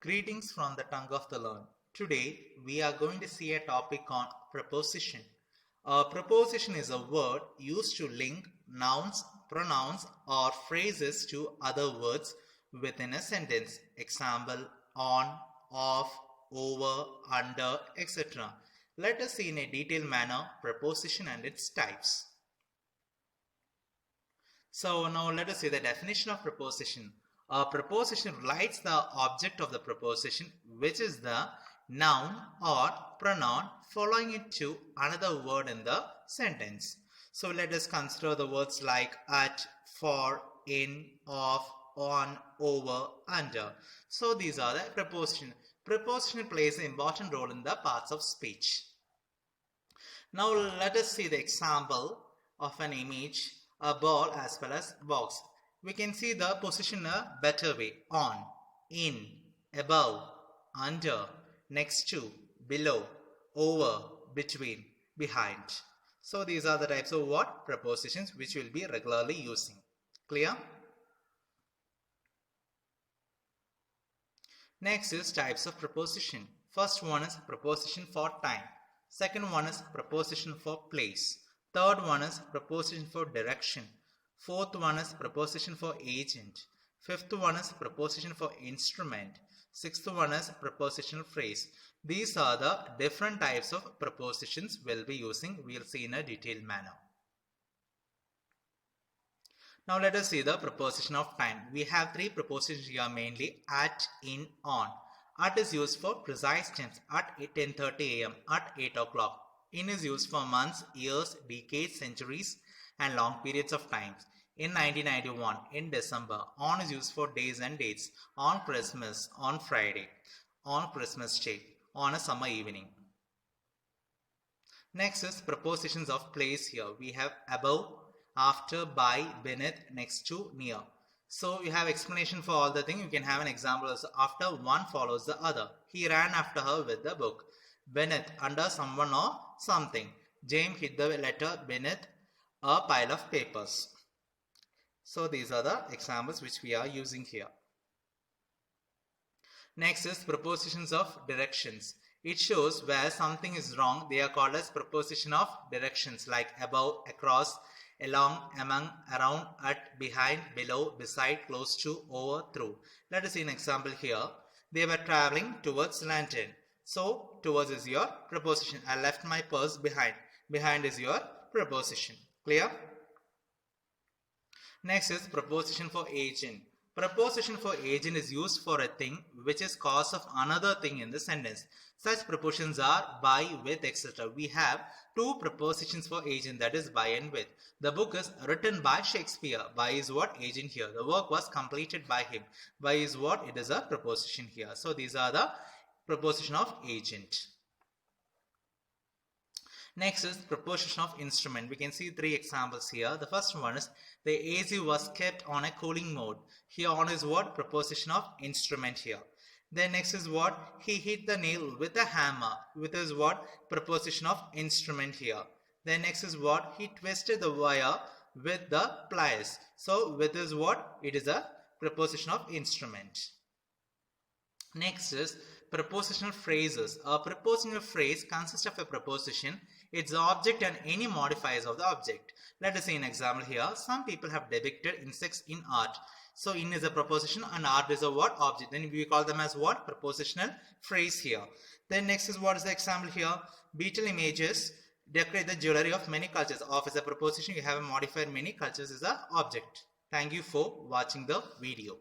Greetings from the tongue of the learned. Today we are going to see a topic on preposition. A preposition is a word used to link nouns, pronouns or phrases to other words within a sentence. Example: on, off, over, under, etc. Let us see in a detailed manner preposition and its types. So now let us see the definition of preposition. A preposition relates the object of the preposition, which is the noun or pronoun, following it to another word in the sentence. So let us consider the words like at, for, in, of, on, over, under. So these are the preposition. Preposition plays an important role in the parts of speech. Now let us see the example of an image, a ball as well as box. We can see the position a better way: on, in, above, under, next to, below, over, between, behind. So these are the types of what prepositions which we will be regularly using. Clear? Next is types of preposition. First one is preposition for time. Second one is preposition for place. Third one is preposition for direction. Fourth one is preposition for agent. Fifth one is preposition for instrument. Sixth one is prepositional phrase. These are the different types of prepositions we'll be using. We'll see in a detailed manner. Now let us see the preposition of time. We have three prepositions here mainly: at, in, on. At is used for precise tense: at 10:30 am, at 8 o'clock. In is used for months, years, decades, centuries and long periods of time. In 1991, in December. On is used for days and dates: on Christmas, on Friday, on Christmas Day, on a summer evening. Next is prepositions of place. Here we have above, after, by, beneath, next to, near. So you have explanation for all the things. You can have an example as after one follows the other. He ran after her with the book. Beneath, under someone or something. James hid the letter beneath a pile of papers. So these are the examples which we are using here. Next is prepositions of directions. It shows where something is wrong. They are called as preposition of directions, like above, across, along, among, around, at, behind, below, beside, close to, over, through. Let us see an example here. They were traveling towards London. So towards is your preposition. I left my purse behind. Behind is your preposition. Clear? Next is preposition for agent. Preposition for agent is used for a thing which is cause of another thing in the sentence. Such prepositions are by, with, etc. We have two prepositions for agent, that is by and with. The book is written by Shakespeare. By is what? Agent here. The work was completed by him. By is what? It is a preposition here. So these are the preposition of agent. Next is preposition of instrument. We can see three examples here. The first one is the AC was kept on a cooling mode. Here on is what? Preposition of instrument here. Then next is what? He hit the nail with a hammer. With is what? Preposition of instrument here. Then next is what? He twisted the wire with the pliers. So with is what? It is a preposition of instrument. Next is prepositional phrases. A prepositional phrase consists of a preposition, its object and any modifiers of the object. Let us see an example here. Some people have depicted insects in art. So in is a preposition and art is a what? Object. Then we call them as what? Prepositional phrase here. Then next is what is the example here? Beetle images decorate the jewelry of many cultures. Of is a preposition. You have a modifier many cultures is the object. Thank you for watching the video.